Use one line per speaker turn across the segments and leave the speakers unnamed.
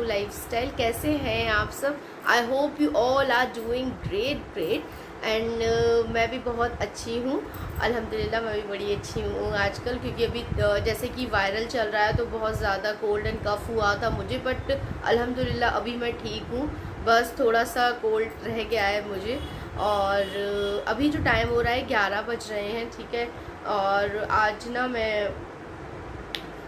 Lifestyle. कैसे हैं आप सब? I hope you all are doing great and मैं भी बहुत अच्छी हूँ अल्हम्दुलिल्लाह। मैं भी बड़ी अच्छी हूँ आजकल, क्योंकि अभी जैसे कि वायरल चल रहा है तो बहुत ज़्यादा कोल्ड एंड कफ़ हुआ था मुझे, बट अल्हम्दुलिल्लाह अभी मैं ठीक हूँ। बस थोड़ा सा कोल्ड रह गया है मुझे। और अभी जो टाइम हो रहा है 11 बज रहे हैं, ठीक है। और आज ना मैं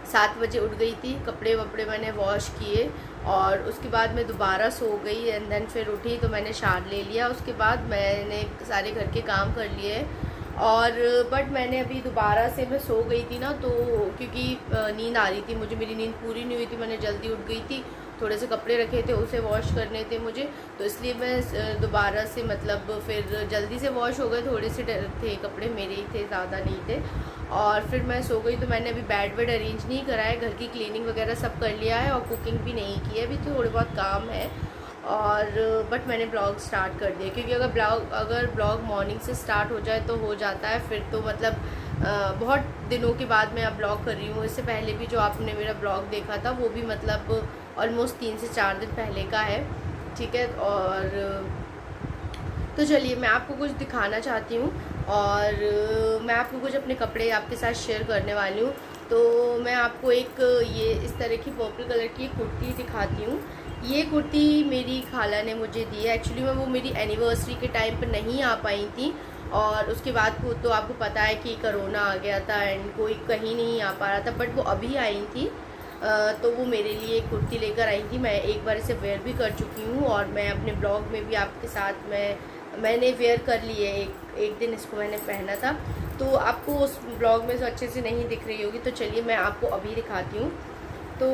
7 बजे उठ गई थी, कपड़े वपड़े मैंने वॉश किए और उसके बाद मैं दोबारा सो गई एंड देन फिर उठी तो मैंने शावर ले लिया। उसके बाद मैंने सारे घर के काम कर लिए और बट मैंने अभी दोबारा से मैं सो गई थी ना, तो क्योंकि नींद आ रही थी मुझे, मेरी नींद पूरी नहीं हुई थी, मैंने जल्दी उठ गई थी। थोड़े से कपड़े रखे थे उसे वॉश करने थे मुझे, तो इसलिए मैं दोबारा से मतलब फिर जल्दी से वॉश हो गए। थोड़े से थे कपड़े, मेरे ही थे, ज़्यादा नहीं थे। और फिर मैं सो गई। तो मैंने अभी बेड वेड अरेंज नहीं करा है, घर की क्लीनिंग वगैरह सब कर लिया है और कुकिंग भी नहीं की है, अभी तो थोड़े बहुत काम है। और बट मैंने ब्लॉग स्टार्ट कर दिया, क्योंकि अगर ब्लॉग मॉर्निंग से स्टार्ट हो जाए तो हो जाता है फिर तो मतलब बहुत दिनों के बाद मैं अब ब्लॉग कर रही हूँ। इससे पहले भी जो आपने मेरा ब्लॉग देखा था वो भी मतलब ऑलमोस्ट 3 से 4 दिन पहले का है, ठीक है। और तो चलिए मैं आपको कुछ दिखाना चाहती हूँ और मैं आपको कुछ अपने कपड़े आपके साथ शेयर करने वाली हूँ। तो मैं आपको एक ये इस तरह की पर्पल कलर की कुर्ती दिखाती हूँ। ये कुर्ती मेरी खाला ने मुझे दी है। एक्चुअली मैं वो मेरी एनिवर्सरी के टाइम पर नहीं आ पाई थी और उसके बाद को तो आपको पता है कि कोरोना आ गया था एंड कोई कहीं नहीं आ पा रहा था, बट वो अभी आई थी। तो वो मेरे लिए एक कुर्ती लेकर आई थी। मैं एक बार इसे वेयर भी कर चुकी हूँ और मैं अपने ब्लॉग में भी आपके साथ मैंने वेयर कर ली है। एक दिन इसको मैंने पहना था, तो आपको उस ब्लॉग में तो अच्छे से नहीं दिख रही होगी, तो चलिए मैं आपको अभी दिखाती हूँ। तो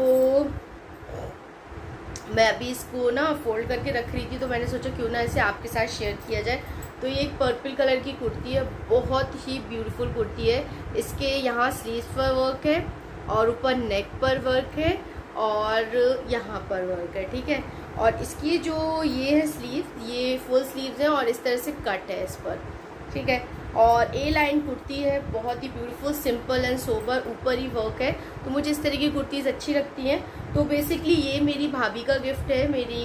मैं अभी इसको ना फोल्ड करके रख रही थी, तो मैंने सोचा क्यों ना इसे आपके साथ शेयर किया जाए। तो ये एक पर्पल कलर की कुर्ती है, बहुत ही ब्यूटीफुल कुर्ती है। इसके यहाँ स्लीव्स पर वर्क है और ऊपर नेक पर वर्क है और यहाँ पर वर्क है, ठीक है। और इसकी जो ये है स्लीव, ये फुल स्लीव्स हैं और इस तरह से कट है इस पर, ठीक है। और ए लाइन कुर्ती है, बहुत ही ब्यूटीफुल, सिंपल एंड सोबर, ऊपर ही वर्क है। तो मुझे इस तरह की कुर्तीज़ अच्छी लगती हैं। तो बेसिकली ये मेरी भाभी का गिफ्ट है, मेरी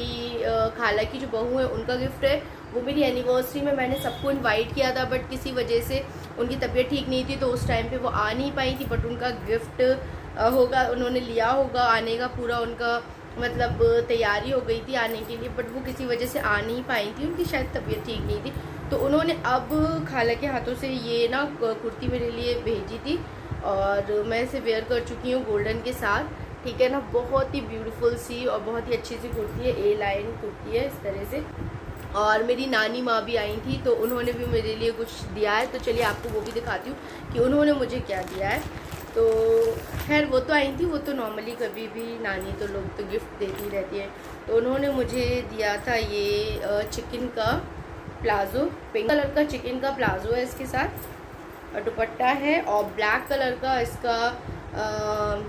खाला की जो बहू है उनका गिफ्ट है। वो मेरी एनिवर्सरी में मैंने सबको इनवाइट किया था, बट किसी वजह से उनकी तबीयत ठीक नहीं थी तो उस टाइम पे वो आ नहीं पाई थी। बट उनका गिफ्ट होगा, उन्होंने लिया होगा आने का, पूरा उनका मतलब तैयारी हो गई थी आने के लिए, बट वो किसी वजह से आ नहीं पाई थी, उनकी शायद तबीयत ठीक नहीं थी। तो उन्होंने अब खाला के हाथों से ये ना कुर्ती मेरे लिए भेजी थी और मैं इसे वेयर कर चुकी हूँ गोल्डन के साथ, ठीक है ना। बहुत ही ब्यूटीफुल सी और बहुत ही अच्छी सी कुर्ती है, ए लाइन कुर्ती है इस तरह से। और मेरी नानी माँ भी आई थी तो उन्होंने भी मेरे लिए कुछ दिया है, तो चलिए आपको वो भी दिखाती हूँ कि उन्होंने मुझे क्या दिया है। तो खैर वो तो आई थी, वो तो नॉर्मली कभी भी नानी तो लोग तो गिफ्ट देती रहती है। तो उन्होंने मुझे दिया था ये चिकन का प्लाज़ो, पिंक कलर का चिकन का प्लाज़ो है इसके साथ और दुपट्टा है, और ब्लैक कलर का इसका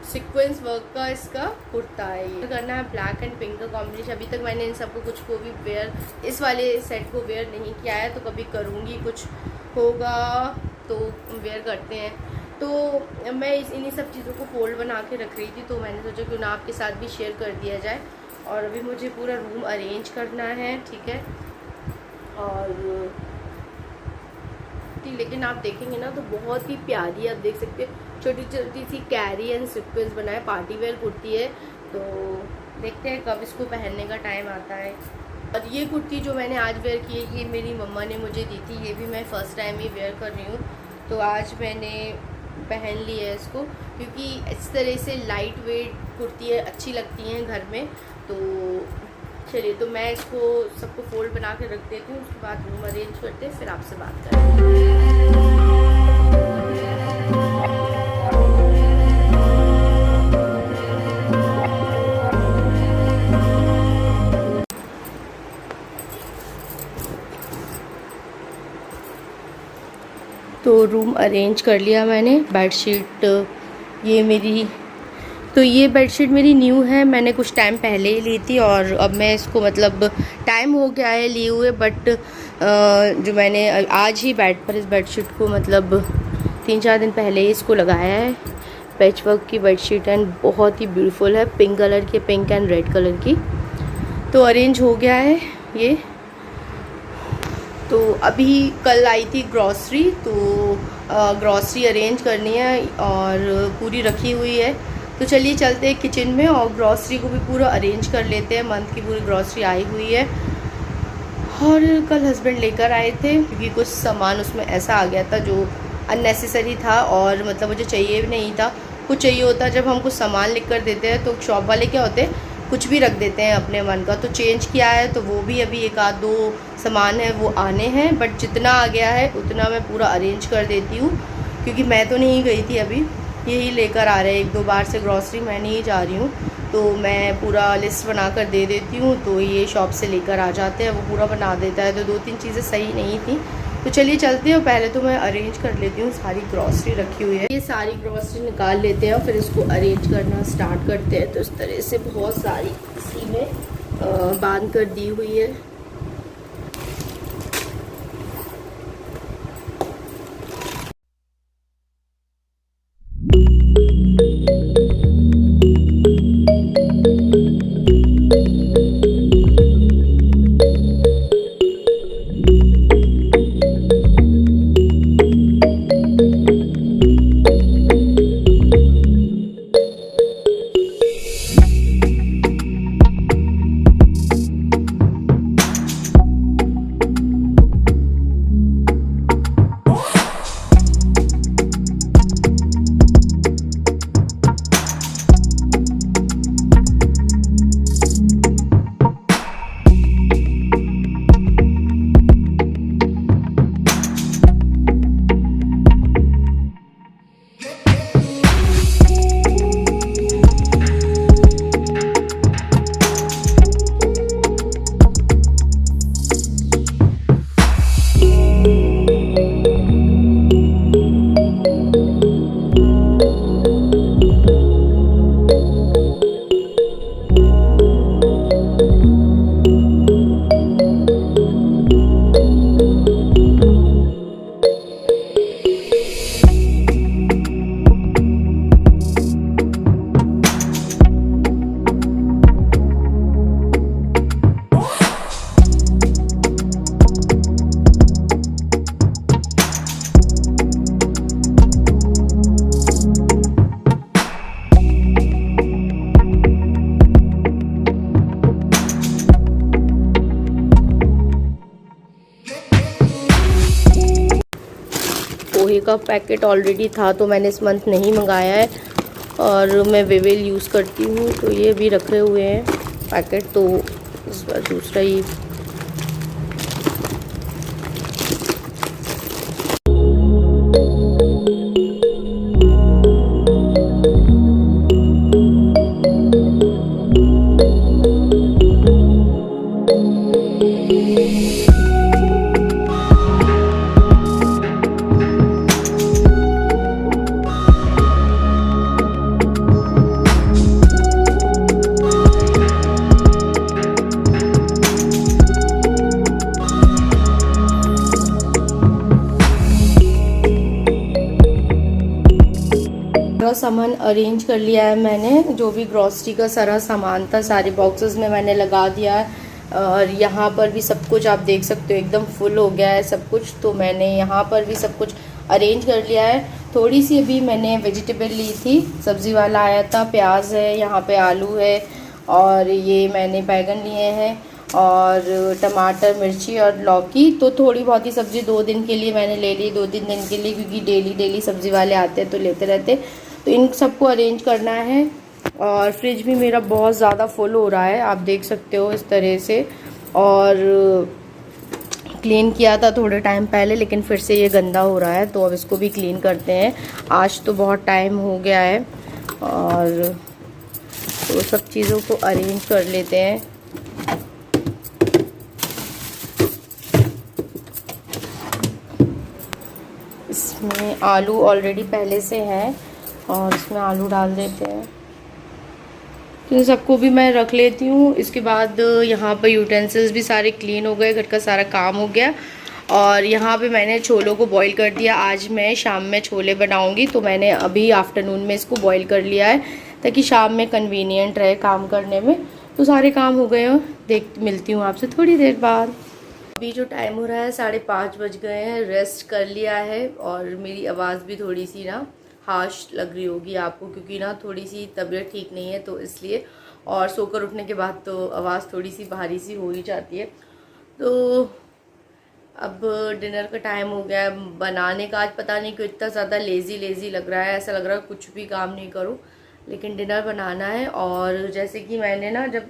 सीक्वेंस वर्क का इसका कुर्ता है। ये करना है ब्लैक एंड पिंक का कॉम्बिनेशन। अभी तक मैंने इन सबको कुछ को भी वेयर, इस वाले सेट को वेयर नहीं किया है, तो कभी करूँगी, कुछ होगा तो वेयर करते हैं। तो मैं इन्हीं सब चीज़ों को फोल्ड बना के रख रही थी, तो मैंने सोचा क्यों ना आपके साथ भी शेयर कर दिया जाए। और अभी मुझे पूरा रूम अरेंज करना है, ठीक है। और लेकिन आप देखेंगे ना तो बहुत ही प्यारी, आप देख सकते हैं छोटी छोटी सी कैरी एंड सीक्वेंस बनाए, पार्टी वेयर कुर्ती है। तो देखते हैं कब इसको पहनने का टाइम आता है। और ये कुर्ती जो मैंने आज वेयर की है, ये मेरी मम्मा ने मुझे दी थी, ये भी मैं फ़र्स्ट टाइम ही वेयर कर रही हूँ। तो आज मैंने पहन ली है इसको, क्योंकि इस तरह से लाइट वेट कुर्ती है, अच्छी लगती हैं घर में। तो चलिए, तो मैं इसको सबको फोल्ड बना के रख देती हूँ, उसके बाद रूम अरेंज करते हैं, फिर आपसे बात करेंगे। तो रूम अरेंज कर लिया मैंने। बेडशीट ये मेरी, तो ये बेडशीट मेरी न्यू है, मैंने कुछ टाइम पहले ही ली थी और अब मैं इसको मतलब टाइम हो गया है लिए हुए, बट जो मैंने आज ही बेड पर इस बेडशीट को मतलब 3-4 दिन पहले ही इसको लगाया है पैच वर्क की बेडशीट एंड बहुत ही ब्यूटीफुल है, पिंक कलर की, पिंक एंड रेड कलर की। तो अरेंज हो गया है ये। तो अभी कल आई थी ग्रॉसरी, तो ग्रॉसरी अरेंज करनी है और पूरी रखी हुई है। तो चलिए चलते हैं किचन में और ग्रॉसरी को भी पूरा अरेंज कर लेते हैं। मंथ की पूरी ग्रॉसरी आई हुई है और कल हस्बैंड लेकर आए थे क्योंकि कुछ सामान उसमें ऐसा आ गया था जो अननेसेसरी था और मतलब मुझे चाहिए भी नहीं था। कुछ चाहिए होता जब हम कुछ सामान लिख कर देते हैं तो शॉप वाले क्या होते हैं कुछ भी रख देते हैं अपने मन का। तो चेंज किया है तो वो भी अभी एक आध दो सामान है वो आने हैं, बट जितना आ गया है उतना मैं पूरा अरेंज कर देती हूँ क्योंकि मैं तो नहीं गई थी, अभी यही लेकर आ रहे हैं। 1-2 बार से ग्रॉसरी मैं नहीं जा रही हूँ, तो मैं पूरा लिस्ट बना कर दे देती हूँ तो ये शॉप से लेकर आ जाते हैं, वो पूरा बना देता है। तो 2-3 चीज़ें सही नहीं थी, तो चलिए चलते हैं। पहले तो मैं अरेंज कर लेती हूँ, सारी ग्रॉसरी रखी हुई है, ये सारी ग्रॉसरी निकाल लेते हैं और फिर इसको अरेंज करना स्टार्ट करते हैं। तो इस तरह से बहुत सारी इसी में बांध कर दी हुई है। पोहे का पैकेट ऑलरेडी था तो मैंने इस मंथ नहीं मंगाया है और मैं वेवेल यूज़ करती हूँ, तो ये भी रखे हुए हैं पैकेट, तो इस बार दूसरा ही। सामान अरेंज कर लिया है मैंने, जो भी ग्रॉसरी का सारा सामान था सारे बॉक्सेस में मैंने लगा दिया है और यहाँ पर भी सब कुछ आप देख सकते हो एकदम फुल हो गया है सब कुछ। तो मैंने यहाँ पर भी सब कुछ अरेंज कर लिया है। थोड़ी सी अभी मैंने वेजिटेबल ली थी, सब्ज़ी वाला आया था, प्याज है, यहाँ पे आलू है और ये मैंने बैगन लिए हैं और टमाटर, मिर्ची और लौकी। तो थोड़ी बहुत ही सब्ज़ी 2 दिन के लिए मैंने ले ली, 2-3 दिन के लिए, क्योंकि डेली सब्ज़ी वाले आते हैं तो लेते रहते। तो इन सबको अरेंज करना है और फ्रिज भी मेरा बहुत ज़्यादा फुल हो रहा है, आप देख सकते हो इस तरह से। और क्लीन किया था थोड़े टाइम पहले लेकिन फिर से ये गंदा हो रहा है, तो अब इसको भी क्लीन करते हैं। आज तो बहुत टाइम हो गया है और तो सब चीज़ों को अरेंज कर लेते हैं। इसमें आलू ऑलरेडी पहले से हैं और इसमें आलू डाल देते हैं। तो सबको भी मैं रख लेती हूँ। इसके बाद यहाँ पर यूटेंसिल्स भी सारे क्लीन हो गए, घर का सारा काम हो गया और यहाँ पे मैंने छोलों को बॉईल कर दिया। आज मैं शाम में छोले बनाऊँगी, तो मैंने अभी आफ्टरनून में इसको बॉईल कर लिया है ताकि शाम में कन्वीनियंट रहे काम करने में। तो सारे काम हो गए हैं। मिलती हूँ आपसे थोड़ी देर बाद। अभी जो टाइम हो रहा है 5:30 बज गए हैं। रेस्ट कर लिया है और मेरी आवाज़ भी थोड़ी सी ना हार्श लग रही होगी आपको, क्योंकि ना थोड़ी सी तबीयत ठीक नहीं है तो इसलिए। और सोकर उठने के बाद तो आवाज़ थोड़ी सी भारी सी हो ही जाती है। तो अब डिनर का टाइम हो गया है। बनाने का आज पता नहीं क्यों इतना ज़्यादा लेज़ी लग रहा है। ऐसा लग रहा है कुछ भी काम नहीं करूँ, लेकिन डिनर बनाना है। और जैसे कि मैंने ना जब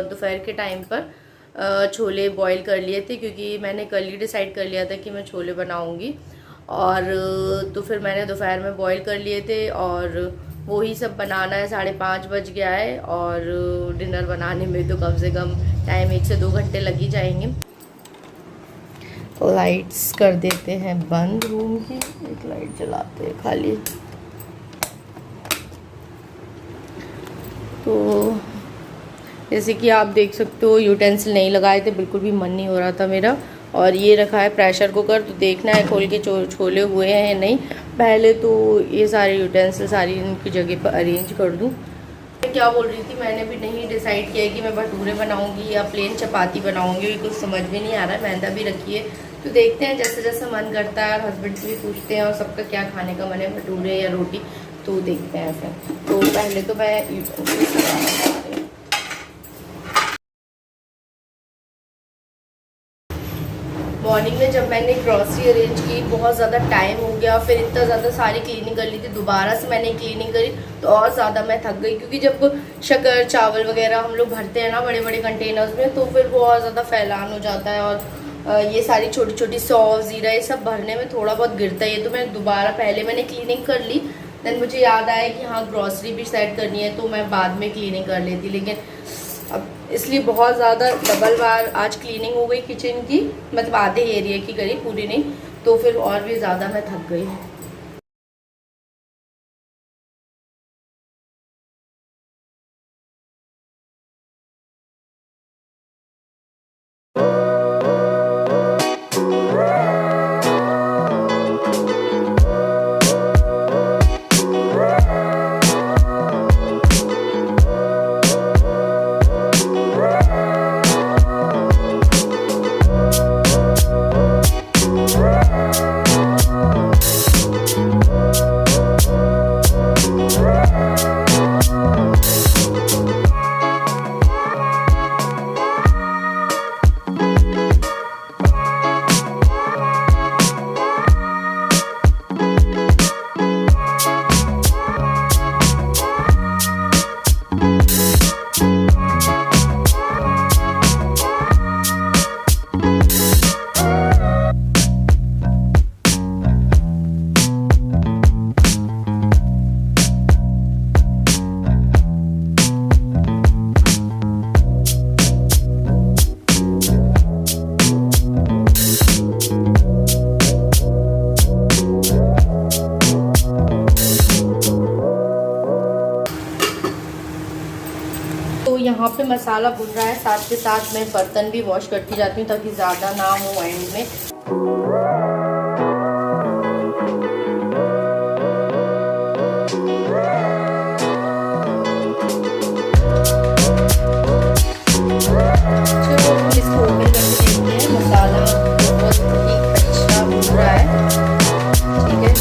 दोपहर के टाइम पर छोले बॉईल कर लिए थे, क्योंकि मैंने कल ही डिसाइड कर लिया था कि मैं छोले बनाऊंगी। और तो फिर मैंने दोपहर में बॉईल कर लिए थे और वही सब बनाना है। 5:30 बज गया है और डिनर बनाने में तो कम से कम टाइम 1 से 2 घंटे लग ही जाएंगे। लाइट्स कर देते हैं बंद रूम की, एक लाइट जलाते हैं खाली। तो जैसे कि आप देख सकते हो यूटेंसिल नहीं लगाए थे, बिल्कुल भी मन नहीं हो रहा था मेरा। और ये रखा है प्रेशर कुकर, तो देखना है खोल के छोले हुए हैं या नहीं। पहले तो ये सारे यूटेंसिल सारी इनकी जगह पर अरेंज कर दूँ। क्या बोल रही थी, मैंने भी नहीं डिसाइड किया कि मैं भटूरे बनाऊंगी या प्लेन चपाती बनाऊंगी, कुछ समझ में नहीं आ रहा है। मैदा भी रखी है, तो देखते हैं जैसे जैसा मन करता है। हस्बैंड से भी पूछते हैं और सबका क्या खाने का मन है, भटूरे या रोटी, तो देखते हैं फिर। तो पहले तो मैं मॉर्निंग में जब मैंने ग्रॉसरी अरेंज की, बहुत ज़्यादा टाइम हो गया। फिर इतना ज़्यादा सारी क्लीनिंग कर ली थी, दोबारा से मैंने क्लीनिंग करी तो और ज़्यादा मैं थक गई। क्योंकि जब शक्कर चावल वगैरह हम लोग भरते हैं ना बड़े बड़े कंटेनर्स में, तो फिर बहुत ज़्यादा फैलान हो जाता है। और ये सारी छोटी छोटी सौंफ ज़ीरा ये सब भरने में थोड़ा बहुत गिरता है। तो मैं दोबारा पहले मैंने क्लीनिंग कर ली, देन मुझे याद आया कि हाँ ग्रॉसरी भी सेट करनी है, तो मैं बाद में क्लीनिंग कर लेती। लेकिन अब इसलिए बहुत ज़्यादा डबल बार आज क्लीनिंग हो गई किचन की, मतलब आधे एरिया की करी, पूरी नहीं। तो फिर और भी ज़्यादा मैं थक गई। यहाँ पे मसाला भुन रहा है, साथ के साथ मैं बर्तन भी वॉश करती जाती हूँ ताकि ज़्यादा ना हो एंड में। इसको ओपन करके देखते हैं। मसाला बहुत ही अच्छा भुन रहा है, ठीक है।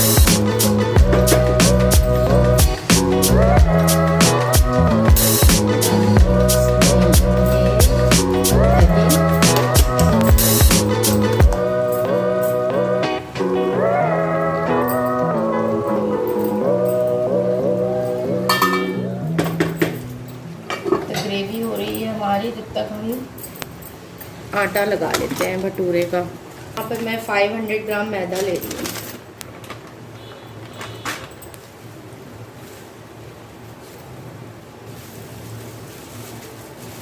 ग्रेवी हो रही है हमारी, जब तक हम आटा लगा लेते हैं भटूरे का। यहाँ पर मैं 500 ग्राम मैदा ले रही हूँ।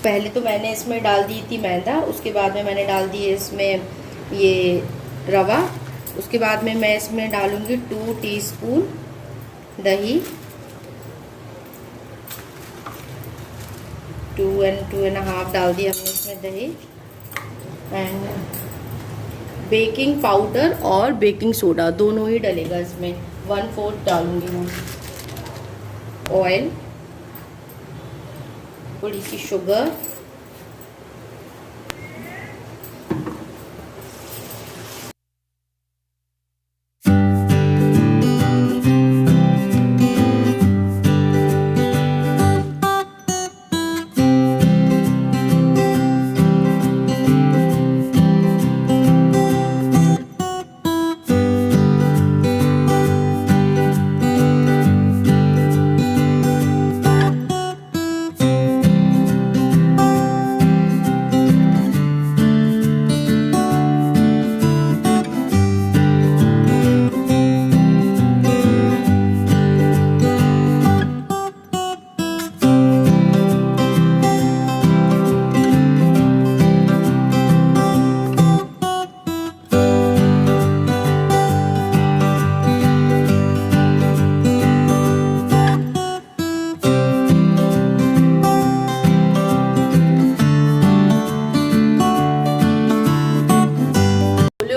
पहले तो मैंने इसमें डाल दी थी मैदा, उसके बाद में मैंने डाल दी इसमें ये रवा। उसके बाद में मैं इसमें डालूँगी 2 टीस्पून दही, 2 and 2.5 डाल दी हमने इसमें दही। एंड बेकिंग पाउडर और बेकिंग सोडा दोनों ही डलेगा इसमें। 1/4 डालूंगी मैं। ऑयल, थोड़ी सी शुगर,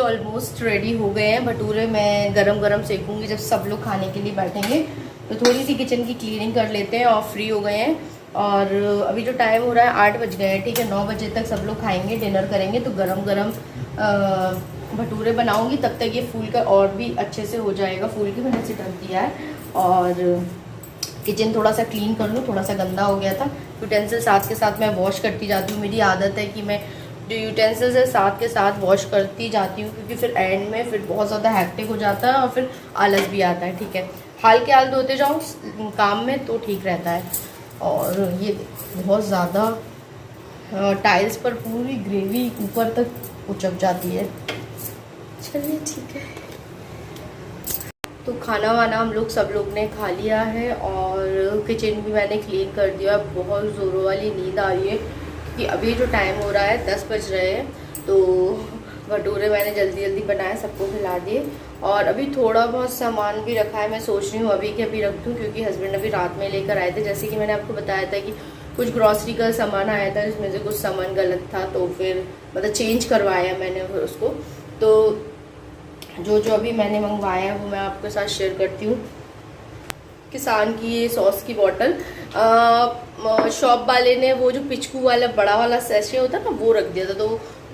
ऑलमोस्ट रेडी हो गए हैं भटूरे। मैं गरम गरम सेकूंगी जब सब लोग खाने के लिए बैठेंगे। तो थोड़ी सी किचन की क्लीनिंग कर लेते हैं और फ्री हो गए हैं। और अभी जो टाइम हो रहा है 8 बज गए हैं, ठीक है। 9 बजे तक सब लोग खाएंगे, डिनर करेंगे, तो गरम गरम भटूरे बनाऊंगी। तब तक ये फूल का और भी अच्छे से हो जाएगा। फूल के मैंने से ढक दिया है और किचन थोड़ा सा क्लीन कर लूँ, थोड़ा सा गंदा हो गया था। यूटेंसिल साथ के साथ मैं वॉश करती जाती हूँ। मेरी आदत है कि मैं जो यूटेंसिल्स है साथ के साथ वॉश करती जाती हूँ, क्योंकि फिर एंड में फिर बहुत ज़्यादा हैक्टिक हो जाता है और फिर आलस भी आता है, ठीक है। हाल के हाल धोते जाओ काम में तो ठीक रहता है। और ये बहुत ज़्यादा टाइल्स पर पूरी ग्रेवी ऊपर तक उचक जाती है। चलिए ठीक है। तो खाना वाना हम लोग सब लोग ने खा लिया है और किचन भी मैंने क्लीन कर दिया। बहुत ज़ोरों वाली नींद आ रही है कि अभी जो टाइम हो रहा है 10 बज रहे हैं। तो भटूरे मैंने जल्दी जल्दी बनाए, सबको खिला दिए। और अभी थोड़ा बहुत सामान भी रखा है, मैं सोच रही हूँ अभी के अभी रख दूँ, क्योंकि हस्बैंड अभी रात में लेकर आए थे। जैसे कि मैंने आपको बताया था कि कुछ ग्रॉसरी का सामान आया था, जिसमें से कुछ सामान गलत था, तो फिर मतलब चेंज करवाया मैंने उसको। तो जो जो अभी मैंने मंगवाया है वो मैं आपके साथ शेयर करती हूँ। किसान की ये सॉस की बॉटल, शॉप वाले ने वो जो पिचकू वाला बड़ा वाला सैशे होता है ना, वो रख दिया था। तो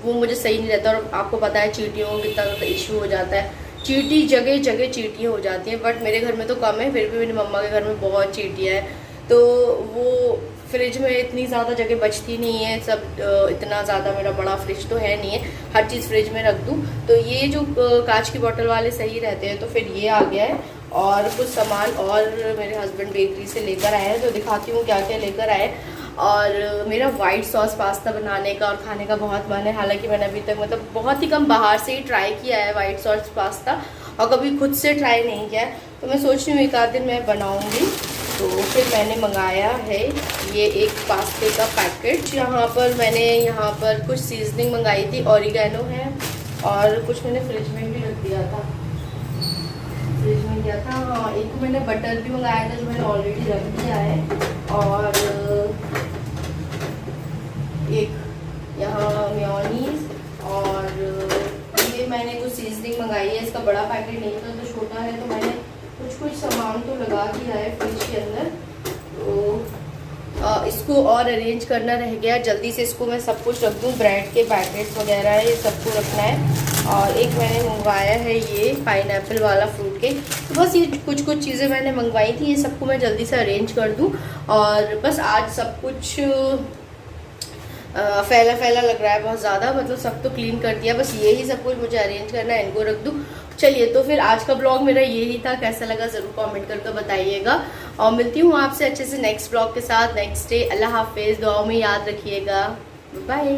वो मुझे सही नहीं रहता। और आपको पता है चींटियों को कितना ज़्यादा इशू हो जाता है। चींटी जगह जगह चींटियाँ हो जाती हैं, बट मेरे घर में तो कम है, फिर भी मेरी मम्मा के घर में बहुत चींटियाँ हैं। तो वो फ्रिज में इतनी ज़्यादा जगह बचती नहीं है। सब इतना ज़्यादा मेरा बड़ा फ्रिज तो है नहीं है, हर चीज़ फ्रिज में रख दूँ। तो ये जो कांच की बोतल वाले सही रहते हैं। तो फिर ये आ गया है। और कुछ सामान और मेरे हस्बैंड बेकरी से लेकर आए हैं, तो दिखाती हूँ क्या क्या लेकर आए। और मेरा वाइट सॉस पास्ता बनाने का और खाने का बहुत मन है। हालांकि मैंने अभी तक मतलब बहुत ही कम बाहर से ही ट्राई किया है वाइट सॉस पास्ता, और कभी खुद से ट्राई नहीं किया है। तो मैं सोच रही हूँ एक आध दिन मैं बनाऊँगी। तो फिर मैंने मंगाया है ये एक पास्ते का पैकेट। यहाँ पर कुछ सीजनिंग मंगाई थी, ऑरिगेनो है, और कुछ मैंने फ्रिज में भी रख दिया था। फ्रिज में गया था, हाँ। एक मैंने बटर भी मंगाया था जो मैंने ऑलरेडी रख दिया है। और एक यहाँ मेयोनीज, और ये मैंने कुछ सीजनिंग मंगाई है। इसका बड़ा पैकेट नहीं था तो छोटा है, तो मैंने कुछ सामान तो लगा दिया है फ्रिज के अंदर। तो इसको और अरेंज करना रह गया, जल्दी से इसको मैं सब कुछ रख दूँ। ब्रेड के पैकेट्स वगैरह है, ये सबको रखना है। और एक मैंने मंगवाया है ये पाइनएप्पल वाला फ्रूट केक। तो बस ये कुछ चीज़ें मैंने मंगवाई थी, ये सबको मैं जल्दी से अरेंज कर दूँ। और बस आज सब कुछ फैला फैला लग रहा है बहुत ज़्यादा, मतलब सब तो क्लीन कर दिया, बस यही सब कुछ मुझे अरेंज करना है, इनको रख दूँ। चलिए, तो फिर आज का ब्लॉग मेरा यही था। कैसा लगा ज़रूर कमेंट करके बताइएगा। और मिलती हूँ आपसे अच्छे से नेक्स्ट ब्लॉग के साथ नेक्स्ट डे। अल्लाह हाफिज़, दुआओं में याद रखिएगा। बाय।